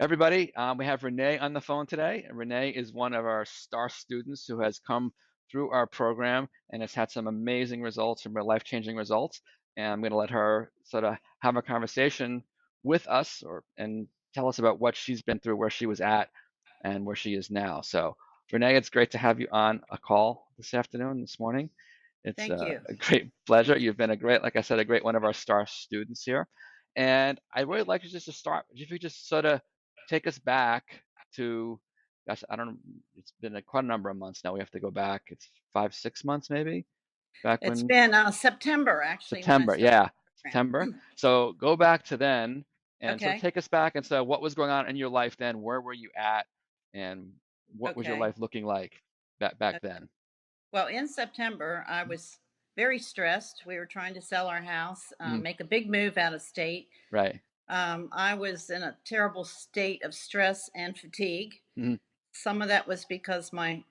Everybody, we have Renee on the phone today. Renee is one of our star students who has come through our program and has had some amazing results, some life-changing results. And I'm going to let her sort of have a conversation with us and tell us about what she's been through, where she was at, and where she is now. So, Renee, it's great to have you on a call this afternoon, this morning. It's Thank you. a great pleasure. You've been a great, like I said, a great one of our star students here. And I'd really like you just to start, if you just sort of take us back to, gosh, I don't know, it's been quite a number of months now. We have to go back. It's 5, 6 months maybe back It's when been September actually when I September. started Yeah, the September. program. So go back to then and sort of Okay. take us back and say what was going on in your life then? Where were you at? And what was your Okay. life looking like back Okay. then? Well, in September, I was very stressed. We were trying to sell our house, Mhm. make a big move out of state. Right. I was in a terrible state of stress and fatigue. Mhm. Some of that was because my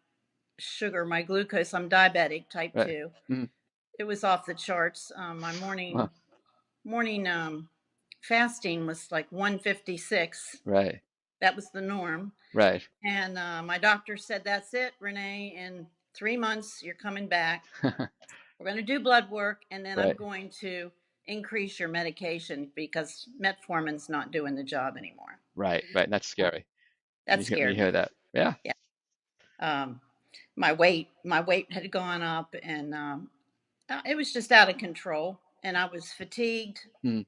sugar, my glucose, I'm diabetic type Right. 2. Mhm. It was off the charts. My Uh-huh. morning fasting was like 156. Right. That was the norm. Right. And my doctor said, "That's it, Renee. In 3 months, you're coming back. We're going to do blood work, and then I'm Right. going to increase your medication because metformin's not doing the job anymore." Right. Right. And that's Uh, scary that when you scared hear me. that. Yeah. Yeah. Um, my weight had gone up, and it was just out of control. And I was fatigued, Mhm.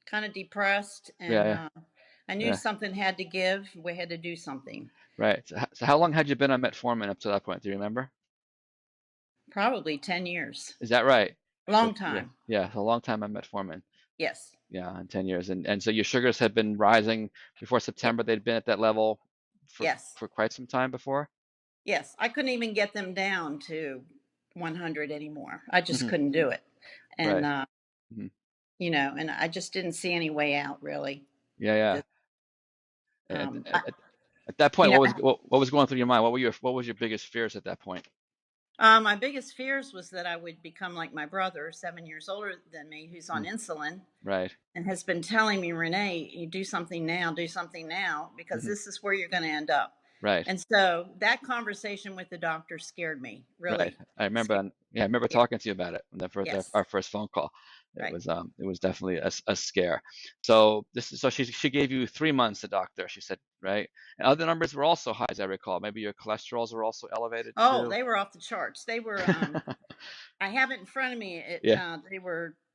kind of depressed, Yeah. and Yeah. I knew Yeah. something had to give. We had to do something. Right. So how long had you been on metformin up to that point? Do you remember? Probably 10 years. Is that right? So Long yeah, time. yeah, a long time on metformin. Yes. Yeah, in 10 years. And so your sugars had been rising before Yeah. September. They'd been at that level for Yes. for quite some time before. Yes. I couldn't even get them down to 100 anymore. I just Hmm. couldn't do it. And, Right. Hmm. and I just didn't see any way out really. Yeah, yeah. This, At, I, at, at at that you point, know, what was going through your mind? What was your biggest fears at that point? my biggest fears was that I would become like my brother, 7 years older than me, who's on Mm. insulin Right. and has been telling me, Renee, you do something now, because Hmm. this is where you're going to end up. Right. And so that conversation with the doctor scared me, Right. really I remember, scared. yeah, I remember Yeah. talking to you about it on the first Yes. our first phone call. Right. It was definitely a scare. So she gave you 3 months, the doctor. She said, right? And other numbers were also high, as I recall. Maybe your cholesterols were also elevated Oh, too. they were off the charts. They were, I have it in front of me. Yeah.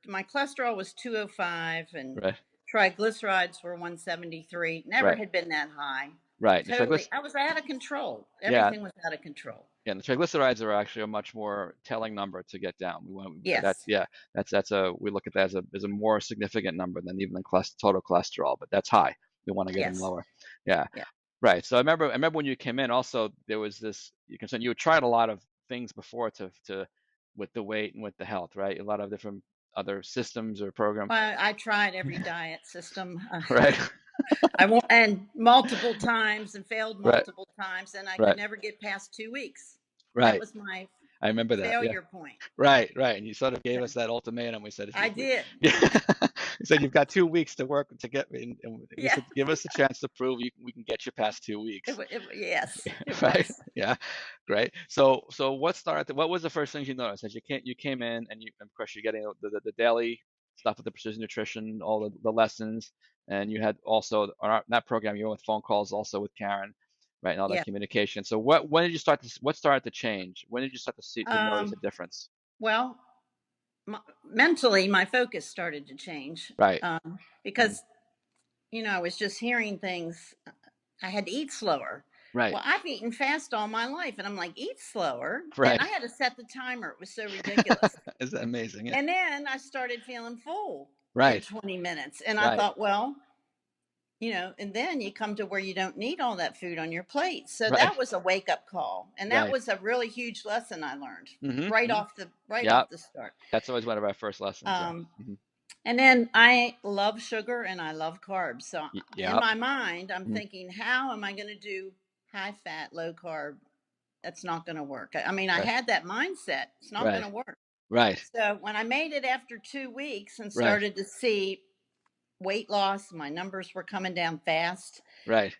My cholesterol was 205 and Right. triglycerides were 173. Never Right. had been that high. Right. The Totally. triglyc I was out of control. Yeah. Everything was out of control. Yeah. The triglycerides are actually a much more telling number to get down. That's Yes. yeah. That's a we look at that as a more significant number than even the total cholesterol, but that's high. We want to get them Yes. lower. Yeah. Yeah. Right. So I remember when you came in also there was this you concern you had tried a lot of things before to with the weight and with the health, right? A lot of different other systems or programs. Well, I tried every diet system. Right. I won't, and multiple times and failed Right. multiple times, and I could Right. never get past 2 weeks. That Right. was my I remember that. Yeah. failure point. Right, right. And you sort of gave So us that ultimatum. We said, if I you, we, did. yeah, we said you've got 2 weeks to work to get me, and we Yeah. said, give us a chance to prove we can get you past 2 weeks, Yes, it right? was. Yeah, great. So what was the first things you noticed as you came in and of course you're getting the daily stuff with the precision nutrition, all the lessons, and you had also on that program you were with phone calls also with Karen, right, and all that Yeah. communication. So when did you what started to change? When did you start to notice a Um, difference? well, mentally, my focus started to change, Right. Mhm. because I was just hearing things. I had to eat slower. Right. Well, I've eaten fast all my life, and I'm like, eat slower, and Right. I had to set the timer. It was so ridiculous. Isn't that amazing? Yeah. And then I started feeling full in Right. 20 minutes, and I Right. thought, well, and then you come to where you don't need all that food on your plate. So Right. that was a wake up call, and that Right. was a really huge lesson I learned Hmm. right Hmm. off the right Yeah. off the start. That's always one of our first lessons. Yeah. Um, Hmm. and then I love sugar and I love carbs. So in Yeah. my mind, I'm Mhm. thinking, how am I going to do high fat, low carb? That's not going to work. I mean, I Right. had that mindset. It's not going Right. to work. Right. So when I made it after 2 weeks and Right. started to see weight loss. My numbers were coming down fast. Right.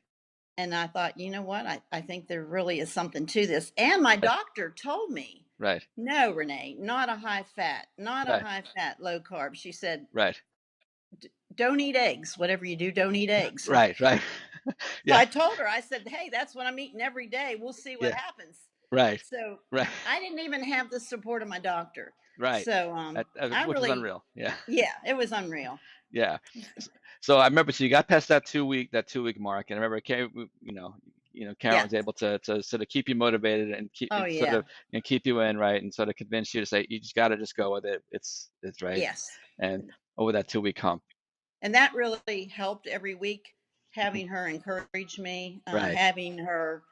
And I thought, you know what? I think there really is something to this. And my Right. doctor told me, Right. no, Renee, not a high fat, not a Right. high fat, low carb. She said, Right. don't eat eggs. Whatever you do, don't eat eggs. Right. Right. So Yeah. I told her, I said, hey, that's what I'm eating every day. We'll see what Yeah. happens. Right. So Right. I didn't even have the support of my doctor. Right. So I Which is really, unreal. Yeah. yeah, it was unreal. Yeah. So I remember, so you got past that 2 week mark, and I remember, Karen was Yes. able to sort of keep you motivated and keep Oh, and sort yeah. of and keep you in, right, and sort of convince you to say you just got to just go with it. It's right, Yes. and over that 2 week hump. And that really helped every week, having her encourage me, Right. having her,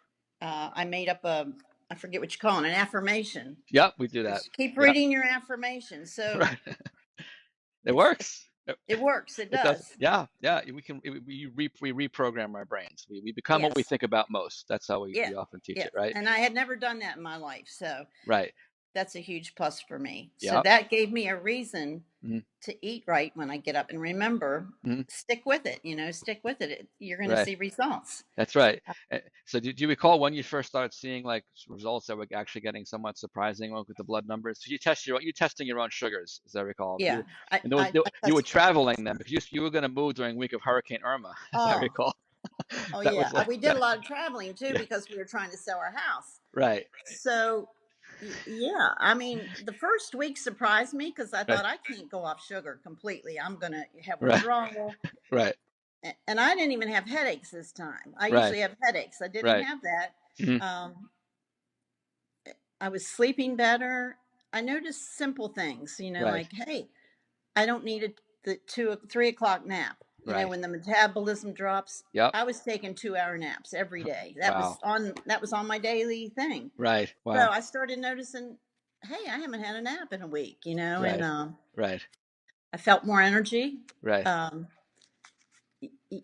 I made up I forget what you call it, an affirmation. Yep. We do that. Just keep Yep. reading your affirmation. So Right. It works. it works. It It does. does. Yeah. Yeah. We reprogram our brains. We become what we Yes. think about most. That's how we Yeah. often teach Yeah. it, right? And I had never done that in my life. So Right. that's a huge plus for me. So Yep. that gave me a reason Mhm. to eat right when I get up, and remember, Mhm. stick with it, stick with it. You're going to Right. see results. That's right. So do you recall when you first started seeing like results that were actually getting somewhat surprising with the blood numbers? So you testing your own sugars, as I recall. Yeah. And I you were tested. traveling them because you were going to move during the week of Hurricane Irma, as I Oh, recall. oh That yeah. was like We did a that. lot of traveling too Yeah. because we were trying to sell our house. Right. So yeah, I mean, the first week surprised me because I Right. thought I can't go off sugar completely. I'm going to have Right. withdrawal. Right. And I didn't even have headaches this time. I Right. usually have headaches. I didn't Right. have that. Hmm. Um, I was sleeping better. I noticed simple things, Right. like, hey, I don't need the 3 o'clock nap. Right. When the metabolism drops, Yep. I was taking 2 hour naps every day. Wow. That was on my daily thing. Right. So Wow. I started noticing, hey, I haven't had a nap in a week, and Right. Right. I felt more energy. Right. Um,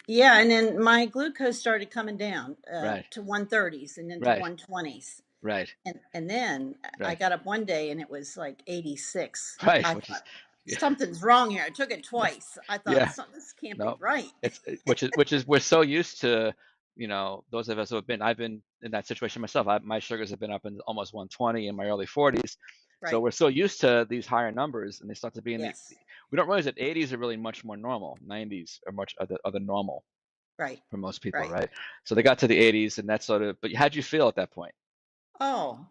yeah, and then my glucose started coming down Right. to 130s and then to Right. 120s. Right. And then I Right. got up one day and it was like 86. Right. I Which is thought, yeah. something's wrong here. I took it twice. I thought, Yeah. this can't be No, right. which is we're so used to, those of us who have been. I've been in that situation myself. My sugars have been up in almost 120 in my early 40s, so Right. we're so used to these higher numbers, and they start to be in the. Yes. We don't realize that 80s are really much more normal. 90s are much other normal Right. for most people, Right. right? So they got to the 80s, and that's sort of. But how'd you feel at that point? Oh,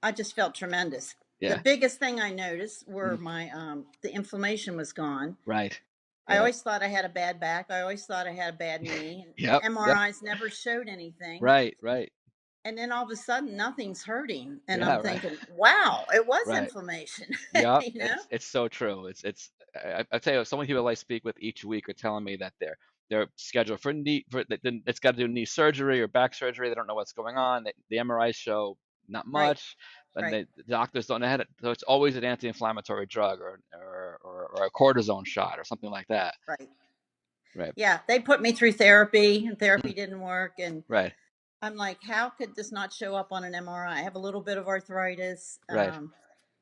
I just felt tremendous. The Yeah. biggest thing I noticed Mhm. were the inflammation was gone. Right. I Right. always thought I had a bad back. I always thought I had a bad knee. Yep. Yep. MRIs never showed anything. Right. Right. And then all of a sudden, nothing's hurting. And Yeah. I'm Right. thinking, wow, it was Right. inflammation. Yeah, you know? it's so true. I tell you, so many people I speak with each week are telling me that they're scheduled for knee for it's got to do knee surgery or back surgery. They don't know what's going on. The MRIs show not Right. much, and Right. the doctors don't know how to. So it's always an anti-inflammatory drug or a cortisone shot or something like that. Right. Right. Yeah. They put me through therapy, and Mhm. therapy didn't work. And Right. I'm like, how could this not show up on an MRI? I have a little bit of arthritis. Right.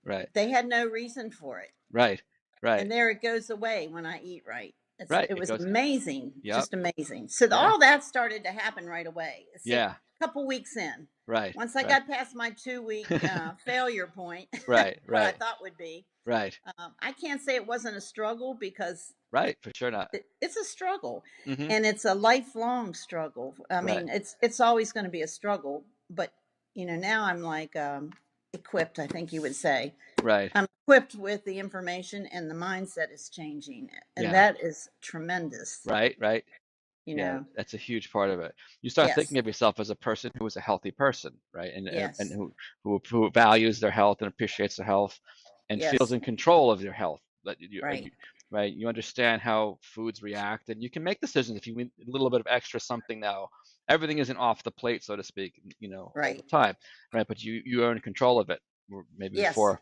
Right. They had no reason for it. Right. Right. And there it goes away when I eat right. Right. It It was goes. amazing, Yep. just amazing. So Yeah. all that started to happen right away. See, Yeah. a couple weeks in, Right. once I Right. got past my 2 week failure point, Right. what I Right. thought would be, Right. I can't say it wasn't a struggle because Right. For sure not. it's a struggle, Hmm. and it's a lifelong struggle. I Right. mean, it's always going to be a struggle, but now I'm like equipped, I think you would say. Right. I'm equipped with the information, and the mindset is changing, and Yeah. that is tremendous. Right. Right. You Yeah. know. That's a huge part of it. You start thinking Yes. of yourself as a person who is a healthy person, right? And Yes. who values their health and appreciates their health and feels Yes. in control of their health. That Right. right. You understand how foods react, and you can make decisions if you need a little bit of extra something now. Everything isn't off the plate, so to speak, all the Right. time, right? But you are in control of it. Maybe Yes. before.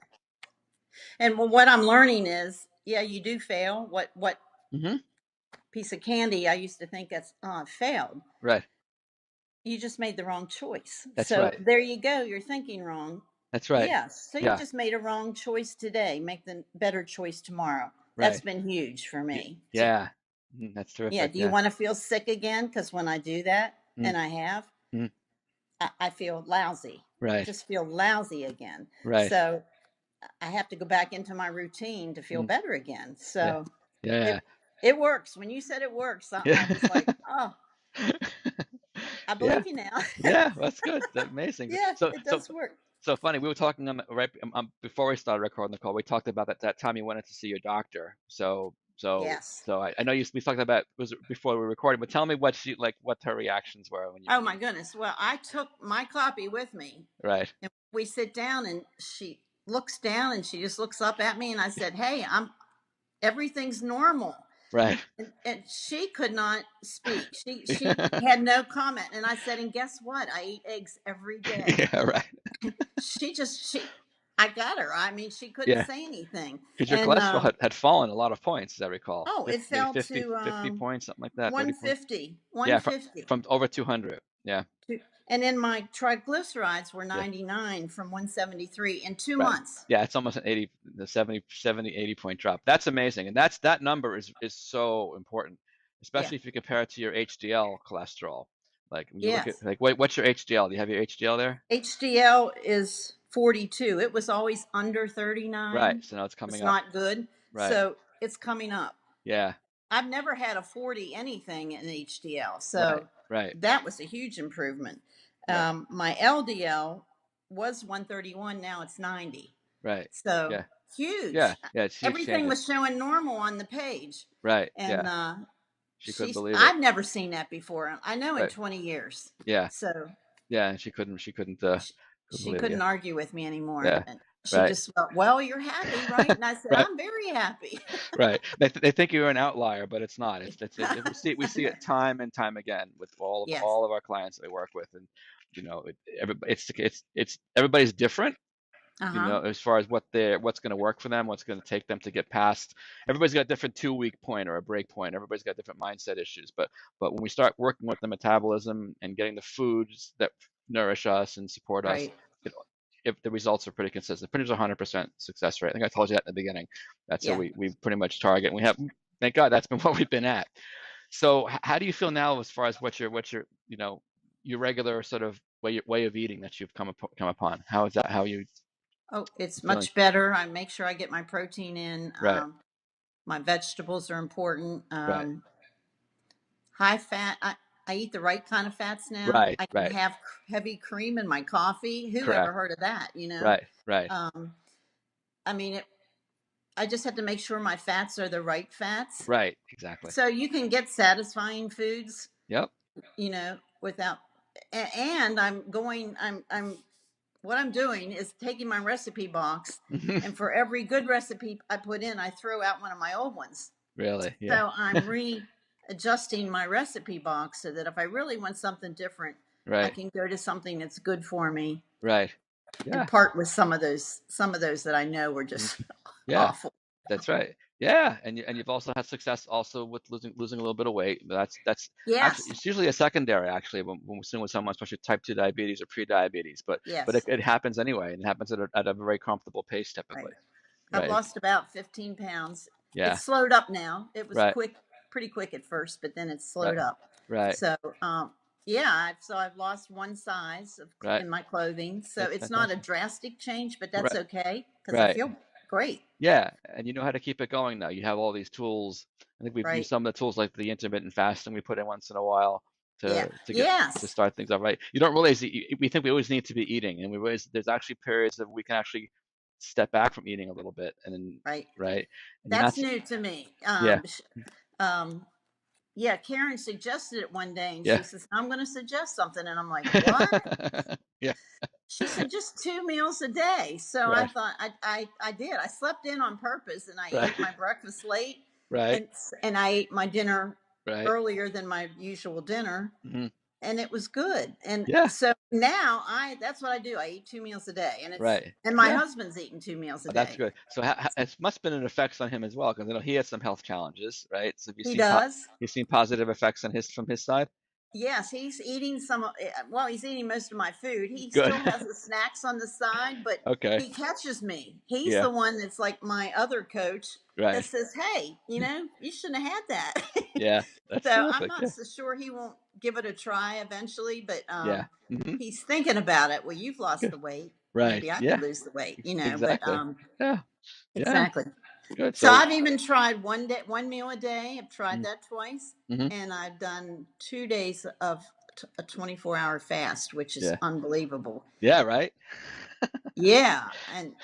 And what I'm learning is, yeah, you do fail. What Hmm. piece of candy I used to think that's failed. Right. You just made the wrong choice. That's So right. there you go. You're thinking wrong. That's right. Yes. So you Yeah. just made a wrong choice today. Make the better choice tomorrow. That's Right. been huge for me. Yeah. That's Yeah. terrific. Do you Yeah. want to feel sick again? Because when I do that, Mm, and I have, mm, I feel lousy. I right. just feel lousy again. Right. So I have to go back into my routine to feel Mm, better again. yeah. So Yeah. it it works. When you said it works, I Yeah. was like, oh, I Yeah. believe you now. Yeah. That's good. That's amazing. Yeah, So, it so, does work. so funny. We were talking on before we started recording the call. We talked about that time you went in to see your doctor. Yes. I know we talked about was it before we were recording, but tell me what what her reactions were when you Oh my goodness. Well, I took my copy with me, right, and we sit down, and she looks down, and she just looks up at me, and I said, "Hey, I'm everything's normal." right. And she could not speak. She had no comment, and I said, "And guess what? I eat eggs every day." Yeah, right. She I got her. I mean, she couldn't Yeah, say anything. because your And cholesterol had fallen a lot of points, as I recall. oh, it Maybe fell to 50 points, something like that, 30 points. 150, Yeah, 150. from over 200. Yeah, And then my triglycerides were yeah. 99 from 173 in 2 Right. months. Yeah, it's almost an 80, the 70, 80 point drop. That's amazing. And that number is so important, Yeah. especially if you compare it to your HDL cholesterol. Like when you look at Yes. like what's your HDL? Do you have your HDL there? HDL is 42. It was always under Right. 39. So now it's coming It's up. not good. Right. So it's coming up. Yeah. I've never had a 40 anything in HDL. Right. So Right. that was a huge improvement. Right. My LDL was 131. Now it's 90. Right. So Yeah. Yeah. huge. Yeah. It's huge Everything changes. was showing normal on the page. Right. And Yeah. She couldn't she's, believe it. I've never seen that before. I know in Right. 20 years. Yeah. So Yeah. And she couldn't she, couldn't she believe it. Yeah. couldn't argue with me anymore. Yeah. And she Right. just felt, well, you're happy, right? And I said, Right. I'm very happy. Right. They think you're an outlier, but it's not. We see it time and time again with Yes. all of our clients that we work with, and it's everybody's different. Uh huh. As far as what's going to work for them, what's going to take them to get past. Everybody's got a different 2 week point or a break point. Everybody's got different mindset issues. But when we start working with the metabolism and getting the foods that nourish us and support us, Right. it, if the results are pretty consistent, pretty much 100% success rate. I think I told you that in the beginning. That's what Yeah. we pretty much target. And we have, thank God, that's been what we've been at. So how do you feel now as far as what's your your regular sort of way of eating that you've come upon? How is that? How are you Oh, it's feeling? much better. I make sure I get my protein in. Right. My vegetables are important. Right. High fat. I eat the right kind of fats now. Right. I can Right. have heavy cream in my coffee. Who ever Correct. heard of that? You know. Right. Right. Um, I mean, I just have to make sure my fats are the right fats. Right. Exactly. So you can get satisfying foods, Yep. without. And I'm what I'm doing is taking my recipe box, and for every good recipe I put in, I throw out one of my old ones. Really. Yeah. So I'm readjusting my recipe box so that if I really want something different, I Right. can go to something that's good for me Right. and Yeah. part with some of those that I know were Mhm. just Yeah. awful. That's right. Yeah, and you've also had success also with losing a little bit of weight. But that's actually Yes, it's usually a secondary actually when we're seeing with someone, especially type 2 diabetes or pre-diabetes. But it, yes, it happens anyway, and it happens at a very comfortable pace right. typically. I've Right. lost about 15 pounds. Yeah. It's slowed up now. It was Right. quick, pretty quick at first, but then it's Right. slowed up. Right. So, yeah, I've lost one size Right. in my clothing. So That's it's not a fantastic. drastic change, but that's Right. okay because I Right. feel great. Yeah, and you know how to keep it going now. You have all these tools. I think we've used Right. some of the tools like the intermittent fasting we put in once in a while Yeah. to get to Yes. start things off right. You don't realize that we think we always need to be eating, and we always there's actually periods that we can actually step back from eating a little bit, and then Right. right, and you're not. That's new to me. Yeah, Um, yeah, Karen suggested it one day, and yeah, she says, "I'm going to suggest something," and I'm like, "What?" yeah, She said, "Just 2 meals a day." So I right, thought I did. I slept in on purpose, and I right, ate my breakfast late, right, and I ate my dinner right. earlier than my usual dinner, Hmm. and it was good. And Yeah, so now I that's what I do. I eat 2 meals a day, right. and my Yeah. husband's eating 2 meals a Oh, that's day. good. So it must have been an effects on him as well, because he has some health challenges, right? So have you He seen does. you've seen positive effects on his from his side? Yes, he's eating some. Well, he's eating most of my food. He Good. still has the snacks on the side, but Okay. he catches me. He's Yeah. the one that's like my other coach that Right. says, "Hey, you shouldn't have had that." Yeah. That's So I'm terrific. not Yeah. so sure he won't give it a try eventually, but Yeah. he's thinking about it. Well, you've lost Good. the weight. Right. Maybe I could Yeah. lose the weight, but Exactly. Yeah. Yeah. exactly. Good. So So. I've even tried one meal a day. I've tried Mm, that twice, mhm. and I've done 2 days of a 24-hour fast, which is Yeah. unbelievable. Yeah. Right. Yeah, and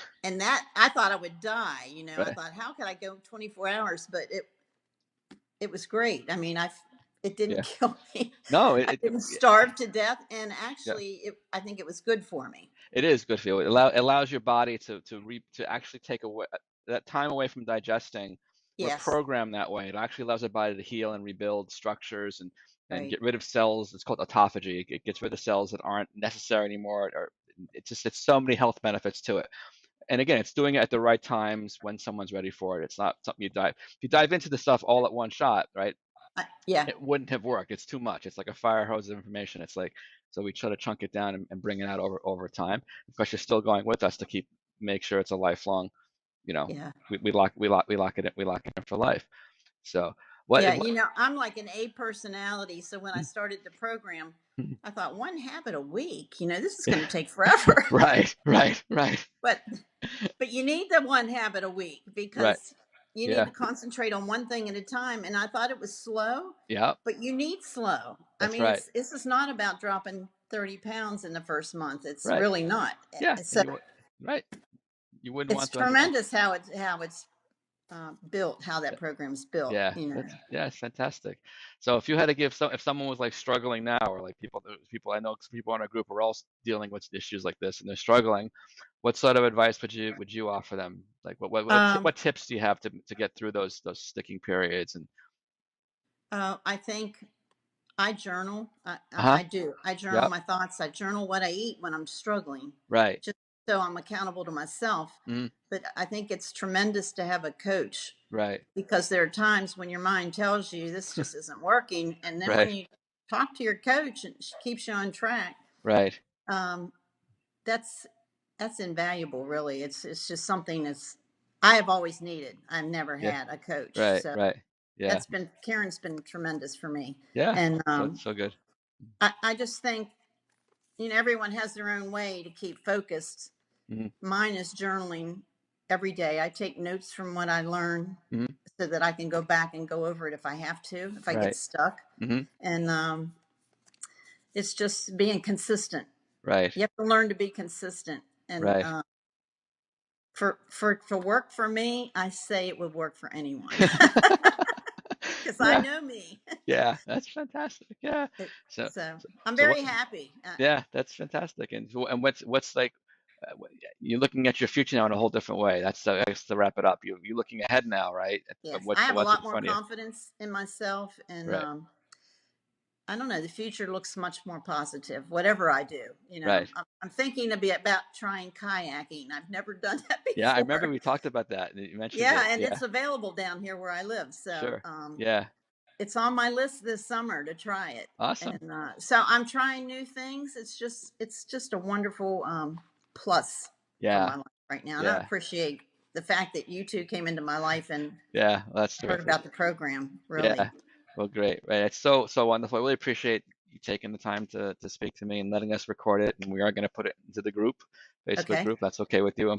that I thought I would die. I Right. thought, how could I go 24 hours? But it was great. I mean, it didn't Yeah. kill me. No. I didn't starve to death, and Yeah. actually, I think it was good for me. It is good for you. It allows your body to actually take away that time away from digesting. We're Yes, programmed that way. It actually allows our body to heal and rebuild structures and right. get rid of cells. It's called autophagy. It gets rid of cells that aren't necessary anymore. Or it's so many health benefits to it. And again, it's doing it at the right times when someone's ready for it. It's not something you dive. If you dive into the stuff all at one shot, right? Yeah, It wouldn't have worked. It's too much. It's like a fire hose of information. It's like, so we try to chunk it down and bring it out over time. Of course, you're still going with us to make sure it's a lifelong. You know, yeah. we lock it in for life. So Yeah, what I'm like an A personality. So when I started the program, I thought one habit a week, this is going to take forever. right, right, right, but but you need the one habit a week right. because you need Yeah, to concentrate on one thing at a time. And I thought it was slow, yeah, but you need slow. I that's mean, right. this is not about dropping 30 pounds in the first month. It's Right. really not. Yeah, and So right. You wouldn't it's want to. Yeah, tremendous how it's built, how that program's built. yeah, it's fantastic. So if you had to give if someone was like struggling now, or like people I know, people in our group are all dealing with issues like this, and they're struggling, what sort of advice would you offer them? Like Um, what tips do you have to get through those sticking periods and I think I journal. uh-huh. I do. I journal Yep. my thoughts. I journal what I eat when I'm struggling, Right. just so I'm accountable to myself. Mm, But I think it's tremendous to have a coach right. because there are times when your mind tells you this just isn't working. And then when Right. you talk to your coach and she keeps you on track, Right. um, that's that's invaluable, really. It's just something I have always needed. I've never Yeah. had a coach. Right. So Right. Yeah. Karen's been tremendous for me. Yeah. And So good. I just think everyone has their own way to keep focused. Hmm. Mine is journaling every day. I take notes from what I learn Hmm. so that I can go back and go over it if I have to, if I get Right. stuck. Hmm. And it's just being consistent. Right. You have to learn to be consistent. And Right. for work for me, I say it would work for anyone because I Yeah. know me. Yeah. That's fantastic. Yeah. So, So so, I'm so what? very happy. Yeah, that's fantastic. And what's like you're looking at your future now in a whole different way. That's I guess to wrap it up. You're looking ahead now, right? At Yes, I have a what's in lot more front of you. confidence in myself, and Right. I don't know. The future looks much more positive. Whatever I do, Right. I'm thinking about trying kayaking. I've never done that Yeah, I remember before. we talked about that. And you mentioned Yeah, it. and Yeah. it's available down here where I live. So Sure. Yeah. it's on my list this summer to try it. Awesome. And so I'm trying new things. It's just a wonderful plus for Yeah. my life right now, and I Yeah. appreciate the fact that you two came into my life and Yeah. Well, that's heard terrific. about the program. Really, Yeah. Well, great. Right. It's so wonderful. I really appreciate you taking the time to speak to me and letting us record it. And we are going to put it into the group, Facebook okay, group. That's okay with you.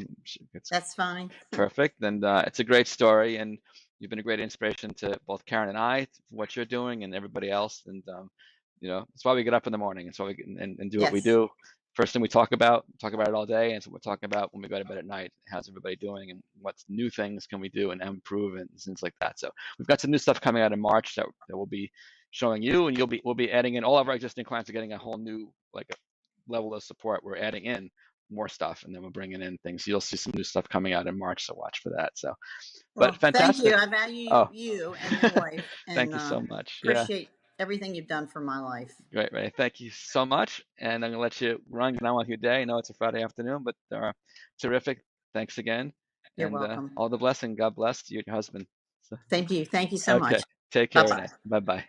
It's that's fine. perfect. And it's a great story. And you've been a great inspiration to both Karen and I, for what you're doing and everybody else. And, that's why we get up in the morning. It's why we get, and do what we Yes. do. First thing we talk about it all day. And so we're talking about when we go to bed at night. How's everybody doing? And what new things can we do and improve and things like that. So we've got some new stuff coming out in March that we'll be showing you, and we'll be adding in. All of our existing clients are getting a whole new like a level of support. We're adding in more stuff, and then we're bringing in things. You'll see some new stuff coming out in March, so watch for that. So, but Well, thank you. fantastic. I value Oh, you and your wife, thank and you so much. Yeah, appreciate everything you've done for my life. great, Ray. Thank you so much. And I'm gonna let you run, get on with your day. I know it's a Friday afternoon, but terrific. Thanks again, You're and welcome. all the blessing. God bless you and your husband. So, Thank you. Thank you so okay, much. take Bye care, bye. Renee. Bye bye.